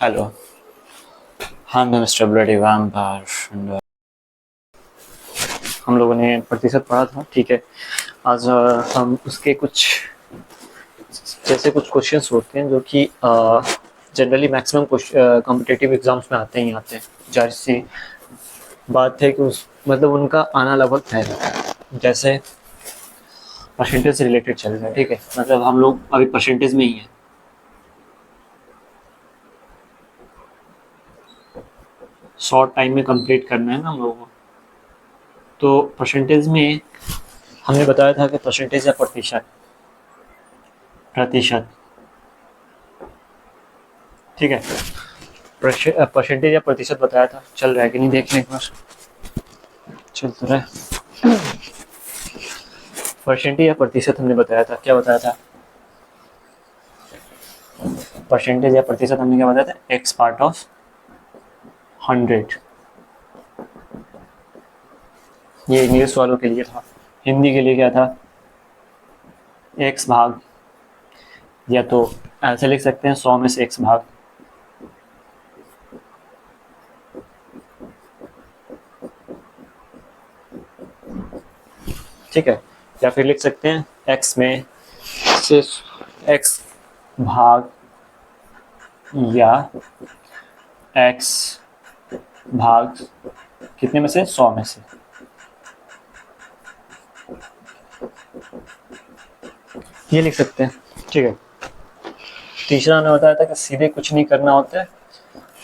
Hello, हाँ मैं mister bloody vampire. हम लोगों ने प्रतिशत पढ़ा था, ठीक है। आज हम उसके कुछ जैसे कुछ क्वेश्चंस होते हैं जो कि जनरली मैक्सिमम कॉम्पिटिटिव एग्जाम्स में आते ही आते हैं। जाहिर सी बात है कि उस मतलब उनका आना लगभग तय है। जैसे परसेंटेज से रिलेटेड चल रहा है, ठीक है। मतलब हम लोग अभी परसेंटेज में ही हैं। शॉर्ट टाइम में कंप्लीट करना है ना हम लोगों को। तो परसेंटेज में हमने बताया था कि परसेंटेज या प्रतिशत प्रतिशत ठीक है। परसेंटेज या प्रतिशत बताया था, चल रहा है कि नहीं देखने एक बार। चल तो रहा है। परसेंटेज या प्रतिशत हमने बताया था, क्या बताया था? परसेंटेज या प्रतिशत हमने क्या बताया था? X part of 100। ये इंग्लिश वालों के लिए था। हिंदी के लिए क्या था? एक्स भाग, या तो ऐसे लिख सकते हैं 100 में से एक्स भाग। ठीक है, या फिर लिख सकते हैं एक्स में से एक्स भाग, या एक्स भाग कितने में से? 100 में से। ये लिख सकते हैं, ठीक है। तीसरा ने बताया था कि सीधे कुछ नहीं करना होता है,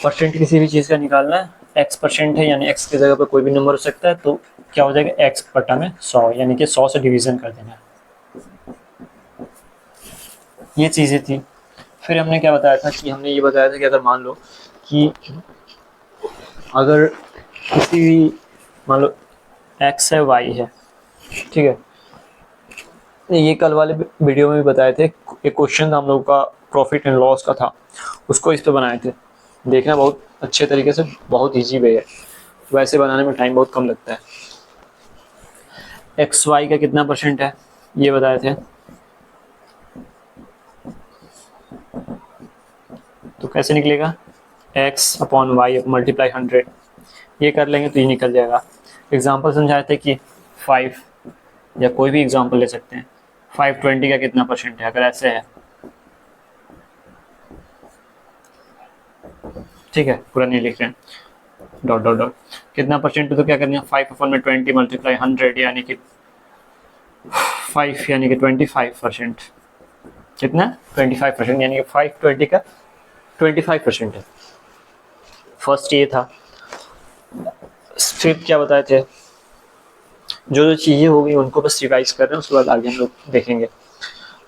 परसेंट किसी भी चीज़ का निकालना है। एक्स परसेंट है यानी एक्स की जगह पर कोई भी नंबर हो सकता है, तो क्या हो जाएगा? एक्स बटा में 100, यानी कि 100 से डिवीजन कर देना है। ये चीज़ें थी। फिर हमने क्या बताया था कि हमने ये बताया था कि अगर मान लो कि अगर किसी भी मान लो एक्स है वाई है, ठीक है। ये कल वाले वीडियो में भी बताए थे। एक क्वेश्चन हम लोग का प्रॉफिट एंड लॉस का था, उसको इस पे बनाए थे। देखना बहुत अच्छे तरीके से, बहुत इजी वे है। वैसे बनाने में टाइम बहुत कम लगता है। एक्स वाई का कितना परसेंट है ये बताए थे, तो कैसे निकलेगा? X upon y multiply 100। ये कर लेंगे तो ये निकल जाएगा। एग्जाम्पल समझाए थे कि 5, या कोई भी एग्जाम्पल ले सकते हैं। 520 का कितना परसेंट है? अगर ऐसे है, ठीक है, पूरा नहीं लिख रहे हैं, डॉट डॉट डॉट कितना परसेंट, तो क्या करना है? 5 अपॉन में 20 मल्टीप्लाई 100, यानी कि 5, यानी कि 25%। कितना? 25%, यानी कि 520 का 25% है। फर्स्ट ये था। फिर क्या बताए थे? जो जो चीज़ें हो गई उनको बस रिवाइज कर रहे हैं, उसके बाद आगे हम लोग देखेंगे।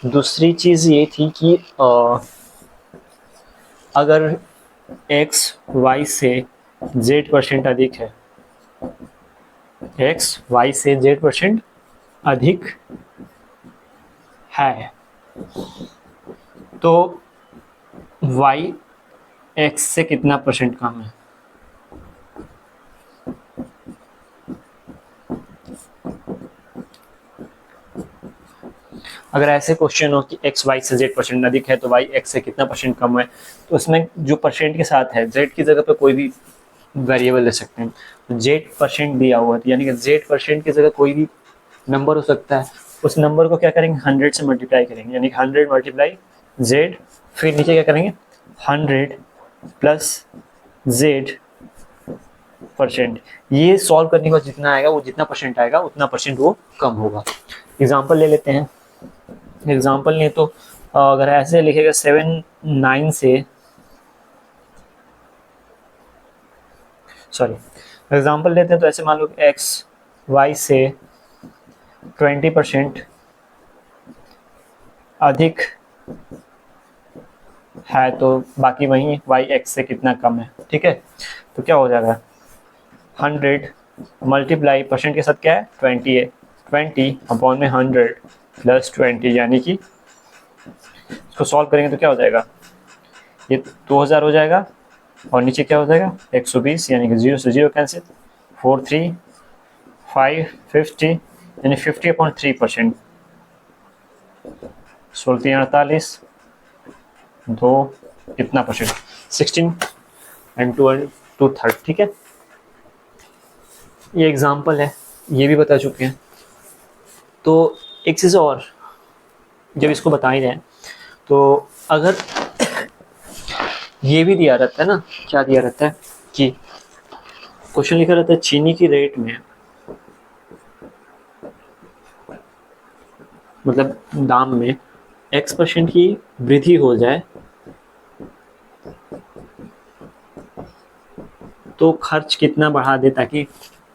दूसरी चीज़ ये थी कि अगर एक्स वाई से z% अधिक है, एक्स वाई से z% अधिक है, तो वाई एक्स से कितना परसेंट कम है? अगर ऐसे क्वेश्चन हो कि एक्स वाई से z% अधिक है तो वाई एक्स से कितना परसेंट कम है, तो उसमें जो परसेंट के साथ है z की जगह पे कोई भी वेरिएबल ले सकते हैं। तो z% दिया हुआ है, यानी कि z% की जगह कोई भी नंबर हो सकता है। उस नंबर को क्या करेंगे? 100 से मल्टीप्लाई करेंगे, यानी 100 मल्टीप्लाई z, फिर नीचे क्या करेंगे? 100 प्लस z परसेंट। ये सॉल्व करने के बाद जितना आएगा, वो जितना परसेंट आएगा उतना परसेंट वो कम होगा। एग्जाम्पल ले लेते हैं। एग्जाम्पल नहीं तो अगर ऐसे लिखेगा 7 से सॉरी एग्जाम्पल लेते हैं तो ऐसे मान लो एक्स वाई से 20% अधिक है, तो बाकी वही वाई एक्स से कितना कम है, ठीक है। तो क्या हो जाएगा? 100 मल्टीप्लाई परसेंट के साथ क्या है? 20 है, 20 अपॉन में 100 प्लस 20, यानी कि इसको सॉल्व करेंगे तो क्या हो जाएगा? ये 2000 हो जाएगा, और नीचे क्या हो जाएगा? 120, यानी कि 0 से 0 कैंसिल, 4 3 5 50, यानी 50/3%। 16 3 48, 2 कितना परसेंट? 16 एंड 2/3, ठीक है। ये एग्जाम्पल है, ये भी बता चुके हैं। तो एक चीज़ और, जब इसको बता ही रहे हैं तो अगर ये भी दिया रहता है ना, क्या दिया रहता है कि क्वेश्चन लिखा रहता है चीनी की रेट में, मतलब दाम में X% की वृद्धि हो जाए तो खर्च कितना बढ़ा दे, ताकि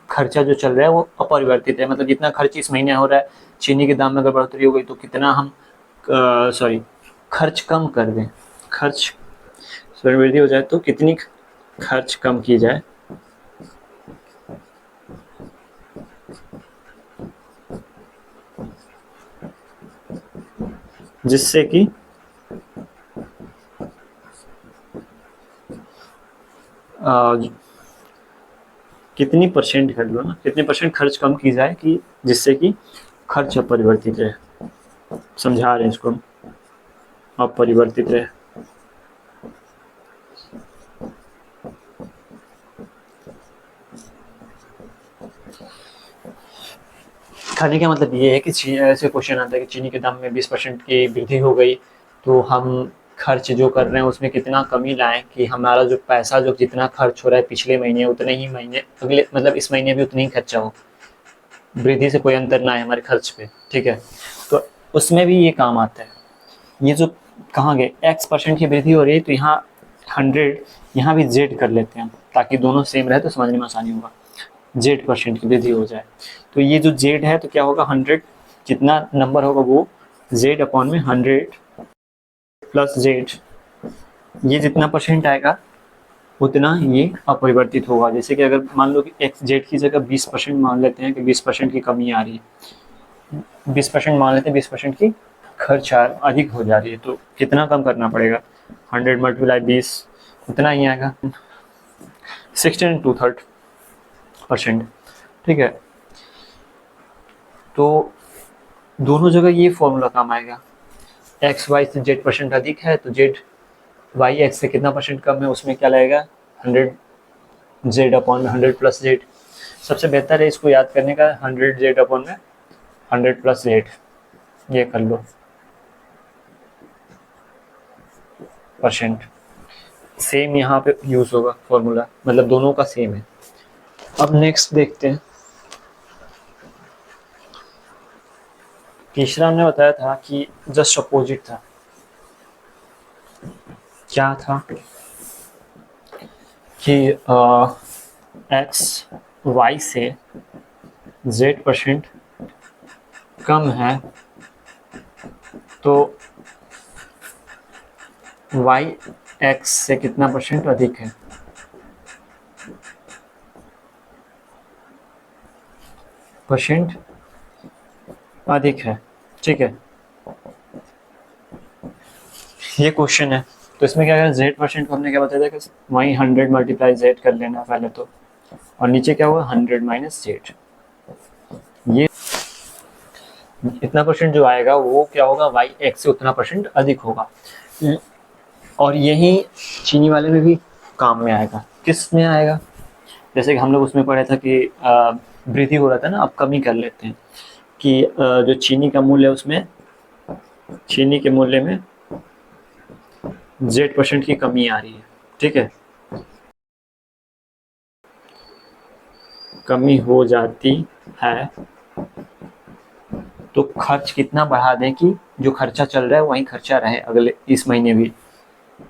खर्चा जो चल रहा है वो अपरिवर्तित है। मतलब जितना खर्च इस महीने हो रहा है, चीनी के दाम में अगर बढ़ोतरी हो गई तो कितना हम खर्च कम कर दें, खर्च वृद्धि हो जाए तो कितनी खर्च कम की जाए जिससे कि कितनी परसेंट कर लो ना, कितने परसेंट खर्च कम की जाए कि जिससे कि खर्च अपरिवर्तित रहे। समझा रहे हैं इसको, अपरिवर्तित रहे। कहने का मतलब ये है कि ऐसे क्वेश्चन आता है कि चीनी के दाम में 20% की वृद्धि हो गई तो हम खर्च जो कर रहे हैं उसमें कितना कमी लाएं कि हमारा जो पैसा जो जितना खर्च हो रहा है पिछले महीने उतने ही महीने अगले, मतलब इस महीने भी उतनी ही खर्चा हो, वृद्धि से कोई अंतर ना आए हमारे खर्च पे, ठीक है। तो उसमें भी ये काम आता है। ये जो कहाँ गए, X% की वृद्धि हो रही है तो यहाँ 100, यहाँ भी Z कर लेते हैं ताकि दोनों सेम रहे तो समझने में आसानी होगा। Z% की वृद्धि हो जाए तो ये जो Z है तो क्या होगा, 100 जितना नंबर होगा वो Z अपॉन में 100 प्लस Z, ये जितना परसेंट आएगा उतना ये अपरिवर्तित होगा। जैसे कि अगर मान लो कि Z की जगह 20% मान लेते हैं कि 20% की कमी आ रही है, 20% मान लेते हैं, 20% की खर्च अधिक हो जा रही है तो कितना कम करना पड़ेगा, 100 मल्टीप्लाई 20 उतना ही आएगा, 16 2/3%, ठीक है। तो दोनों जगह ये फॉर्मूला काम आएगा। एक्स वाई से Z% अधिक है तो Z वाई एक्स से कितना परसेंट कम है, उसमें क्या लगेगा 100 Z अपॉन में 100 प्लस Z। सबसे बेहतर है इसको याद करने का 100 Z अपॉन में 100 प्लस Z, ये कर लो परसेंट। सेम यहाँ पे यूज होगा फॉर्मूला, मतलब दोनों का सेम है। अब नेक्स्ट देखते हैं, तीसरा हमने बताया था कि जस्ट अपोजिट था। क्या था कि एक्स वाई से Z% कम है तो वाई एक्स से कितना परसेंट अधिक है, परसेंट अधिक है, ठीक है। ये क्वेश्चन है तो इसमें क्या है, Z% को हमने क्या बताया था कि वहीं 100 मल्टीप्लाई Z कर लेना पहले तो, और नीचे क्या हुआ 100 माइनस Z, ये इतना परसेंट जो आएगा वो क्या होगा, वाई एक्स से उतना परसेंट अधिक होगा। और यही चीनी वाले में भी काम में आएगा। किस में आएगा, जैसे कि हम लोग उसमें पढ़ा था कि वृद्धि हो रहा था ना, अब कमी कर लेते हैं कि जो चीनी का मूल्य है उसमें, चीनी के मूल्य में Z% की कमी आ रही है, ठीक है, कमी हो जाती है तो खर्च कितना बढ़ा दें कि जो खर्चा चल रहा है वहीं खर्चा रहे अगले इस महीने भी,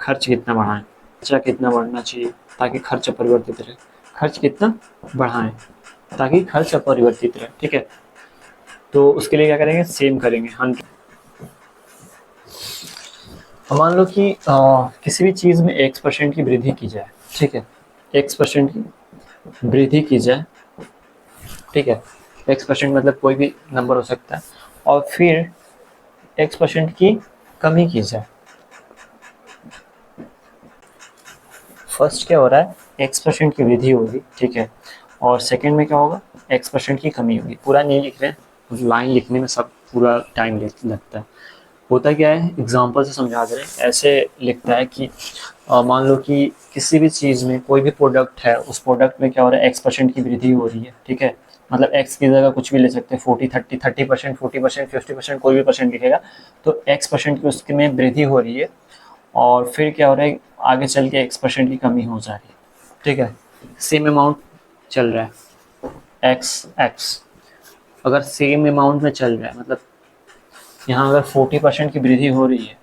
खर्च कितना बढ़ाएं, खर्चा कितना बढ़ना चाहिए ताकि खर्च अपरिवर्तित रहे, खर्च कितना बढ़ाएं ताकि खर्च अपरिवर्तित रहे, ठीक है। तो उसके लिए क्या करेंगे, सेम करेंगे 100। मान लो कि किसी भी चीज़ में X% की वृद्धि की जाए, ठीक है, X% की वृद्धि की जाए, ठीक है, X% मतलब कोई भी नंबर हो सकता है, और फिर X% की कमी की जाए। फर्स्ट क्या हो रहा है, X% की वृद्धि होगी, ठीक है, और सेकंड में क्या होगा, X% की कमी होगी। पूरा नहीं लिख रहे हैं, लाइन लिखने में सब पूरा टाइम लगता है। होता क्या है, एग्जांपल से समझा दे रहे हैं। ऐसे लिखता है कि मान लो कि किसी भी चीज़ में कोई भी प्रोडक्ट है, उस प्रोडक्ट में क्या हो रहा है, x% की वृद्धि हो रही है, ठीक है। मतलब x की जगह कुछ भी ले सकते हैं, 40 30 30%, 40%, 50%, कोई भी परसेंट लिखेगा, तो x% की उसके में वृद्धि हो रही है, और फिर क्या हो रहा है, आगे चल के x% की कमी हो जा रही है, ठीक है। सेम अमाउंट चल रहा है, x अगर सेम अमाउंट में चल रहा है, मतलब यहाँ अगर 40% की वृद्धि हो रही है,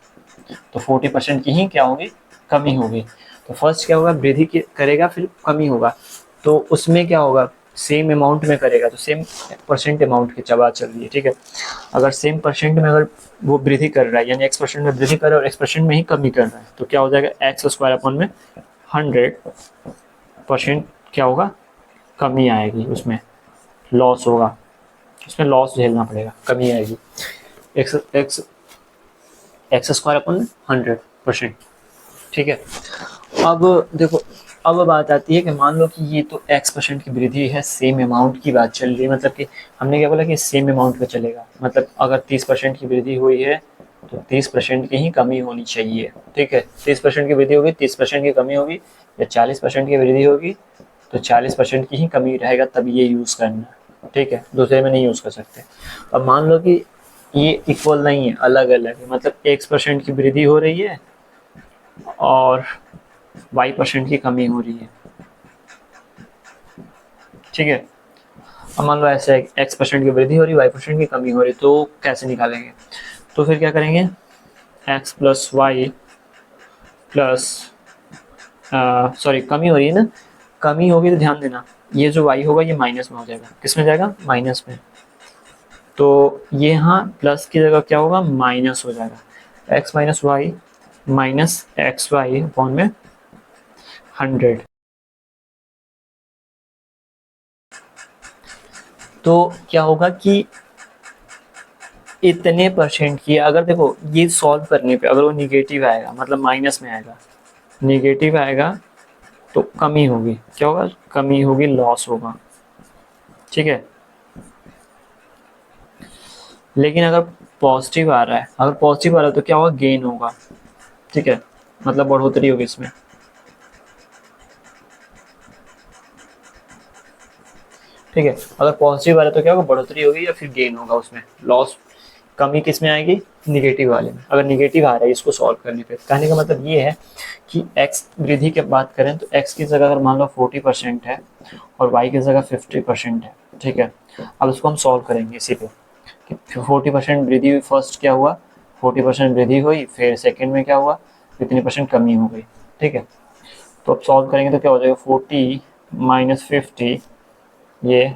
तो 40% की ही क्या होगी, कमी होगी। तो फर्स्ट क्या होगा, वृद्धि करेगा, फिर कमी होगा, तो उसमें क्या होगा, सेम अमाउंट में करेगा, तो सेम परसेंट अमाउंट की बात चल रही है, ठीक है। अगर सेम परसेंट में अगर वो वृद्धि कर रहा है, यानी x% में वृद्धि कर रहा है और x% में ही कमी कर रहा है, तो क्या हो जाएगा, x² अपन में 100% क्या होगा, कमी आएगी, उसमें लॉस होगा, उसमें लॉस झेलना पड़ेगा, कमी आएगी। एक्स एक्स x² अपन 100%, ठीक है। अब देखो, अब बात आती है कि मान लो कि ये तो x% की वृद्धि है, सेम अमाउंट की बात चल रही है, मतलब कि हमने क्या बोला कि सेम अमाउंट पे चलेगा, मतलब अगर 30% की वृद्धि हुई है तो 30% की ही कमी होनी चाहिए, ठीक है। 30% की वृद्धि होगी, 30% की कमी होगी, या 40% की वृद्धि होगी तो 40% की ही कमी रहेगा, तब ये यूज़ करना, ठीक है, दूसरे में नहीं यूज़ कर सकते। अब मान लो कि ये इक्वल नहीं है, अलग अलग है, मतलब x% की वृद्धि हो रही है और y% की कमी हो रही है, ठीक है। अब मान लो ऐसे x% की वृद्धि हो रही है, y% की कमी हो रही है, तो कैसे निकालेंगे, तो फिर क्या करेंगे, x plus y plus, sorry कमी हो रही है ना, कमी होगी तो ध्यान देना, ये जो y होगा ये माइनस में हो जाएगा, किस में जाएगा, माइनस में, तो ये यहाँ प्लस की जगह क्या होगा, माइनस हो जाएगा, x minus y minus x y upon में 100। तो क्या होगा कि इतने परसेंट की, अगर देखो ये सॉल्व करने पे अगर वो निगेटिव आएगा, मतलब माइनस में आएगा, निगेटिव आएगा तो कमी होगी, क्या होगा, कमी होगी, लॉस होगा, ठीक है। लेकिन अगर पॉजिटिव आ रहा है, अगर पॉजिटिव आ रहा है तो क्या होगा, गेन होगा, ठीक है, मतलब बढ़ोतरी होगी इसमें, ठीक है। अगर पॉजिटिव आ रहा है तो क्या होगा, बढ़ोतरी होगी या फिर गेन होगा, उसमें लॉस, कमी किस में आएगी, निगेटिव वाले में। अगर निगेटिव आ रहा है इसको सॉल्व करने पे, कहने का मतलब ये है कि x वृद्धि की बात करें तो x की जगह अगर मान लो 40% है और y की जगह 50% है, ठीक है। अब इसको हम सॉल्व करेंगे इसी पे कि 40% वृद्धि हुई, फर्स्ट क्या हुआ, 40% वृद्धि हुई, फिर सेकेंड में क्या हुआ, इतनी परसेंट कमी हो गई, ठीक है। तो अब सॉल्व करेंगे तो क्या हो जाएगा, 40 माइनस 50, ये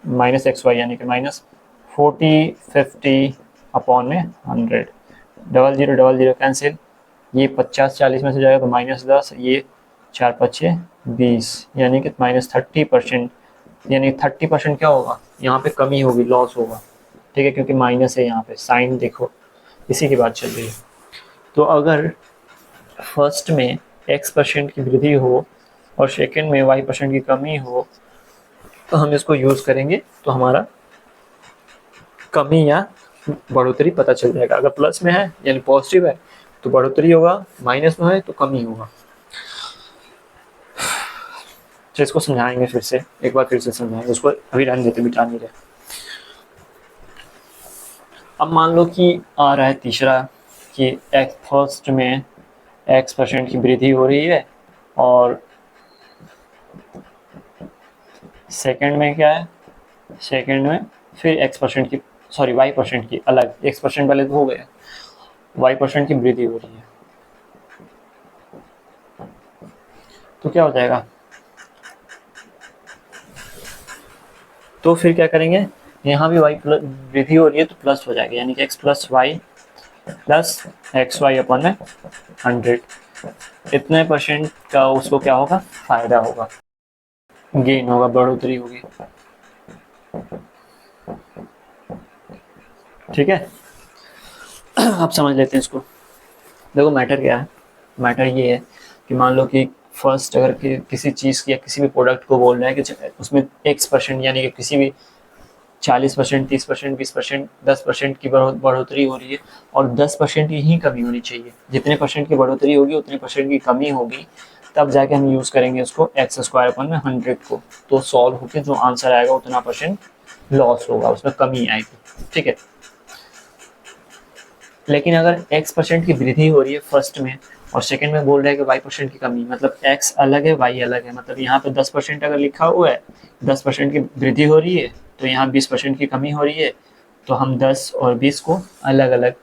माइनस एक्स वाई, यानी कि माइनस 40 50 अपॉन में 100, डबल जीरो कैंसिल, ये 50 40 में से जाएगा तो -10, ये 4 5 20, यानी कि -30%, यानी 30% क्या होगा, यहाँ पे कमी होगी, लॉस होगा, ठीक है, क्योंकि माइनस है यहाँ पे, साइन देखो, इसी की बात चल रही है। तो अगर फर्स्ट में x% की वृद्धि हो और सेकेंड में y% की कमी हो, तो हम इसको यूज़ करेंगे तो हमारा कमी या बढ़ोतरी पता चल जाएगा। अगर प्लस में है यानी पॉजिटिव है तो बढ़ोतरी होगा, माइनस में है तो कमी होगा। तो इसको समझाएंगे फिर से, एक बार फिर से समझाएंगे उसको, अभी रहने देते, मिटा नहीं रहे। अब मान लो कि आ रहा है तीसरा कि एक्स फर्स्ट में x% की वृद्धि हो रही है और सेकंड में क्या है, सेकंड में फिर x% की, सॉरी y% की, अलग x% वाले तो हो गए, y% की वृद्धि हो रही है, तो क्या हो जाएगा, तो फिर क्या करेंगे, यहाँ भी y वृद्धि हो रही है तो प्लस हो जाएगा, यानी कि x plus y plus x y अपन में 100, इतने परसेंट का उसको क्या होगा, फायदा होगा, गेन होगा, बढ़ोतरी होगी, ठीक है। अब समझ लेते हैं इसको। देखो मैटर क्या है, मैटर ये है कि मान लो कि फर्स्ट अगर किसी चीज़ की या किसी भी प्रोडक्ट को बोल रहे हैं कि उसमें x% यानी कि किसी भी 40%, 30%, 20%, 10% की बढ़ोतरी हो रही है और 10% की ही कमी होनी चाहिए। जितने परसेंट की बढ़ोतरी होगी उतनी परसेंट की कमी होगी, तब जाके हम यूज़ करेंगे उसको एक्स स्क्वायर अपन में 100 को, तो सॉल्व होकर जो आंसर आएगा उतना परसेंट लॉस होगा, उसमें कमी आएगी। ठीक है, लेकिन अगर x% की वृद्धि हो रही है फर्स्ट में और सेकंड में बोल रहा है कि y% की कमी, मतलब x अलग है y अलग है, मतलब यहाँ पे 10% अगर लिखा हुआ है 10% की वृद्धि हो रही है तो यहाँ 20% की कमी हो रही है, तो हम 10 और 20 को अलग अलग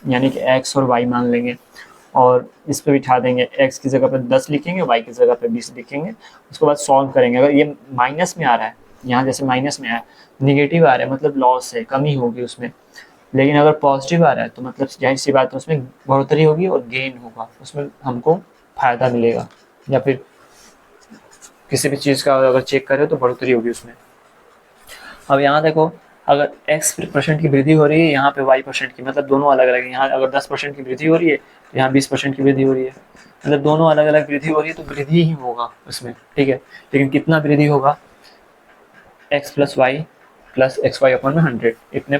यानी कि x और y मान लेंगे और इस पर बिठा देंगे, x की जगह पर 10 लिखेंगे, y की जगह पर 20 लिखेंगे। उसके बाद सॉल्व करेंगे। अगर ये माइनस में आ रहा है, यहाँ जैसे माइनस में आया, निगेटिव आ रहा है मतलब लॉस है, कमी होगी उसमें। लेकिन अगर पॉजिटिव आ रहा है तो मतलब जाहिर सी बात है उसमें बढ़ोतरी होगी और गेन होगा, उसमें हमको फायदा मिलेगा, या फिर किसी भी चीज़ का अगर चेक करें तो बढ़ोतरी होगी उसमें। अब यहाँ देखो, अगर x% की वृद्धि हो रही है, यहाँ पे y% की, मतलब दोनों अलग अलग है। यहाँ अगर 10% की वृद्धि हो रही है तो यहाँ 20% की वृद्धि हो रही है, मतलब दोनों अलग अलग वृद्धि हो रही है, तो वृद्धि ही होगा उसमें। ठीक है, लेकिन कितना वृद्धि होगा, x plus y plus x y अपन में 100, इतने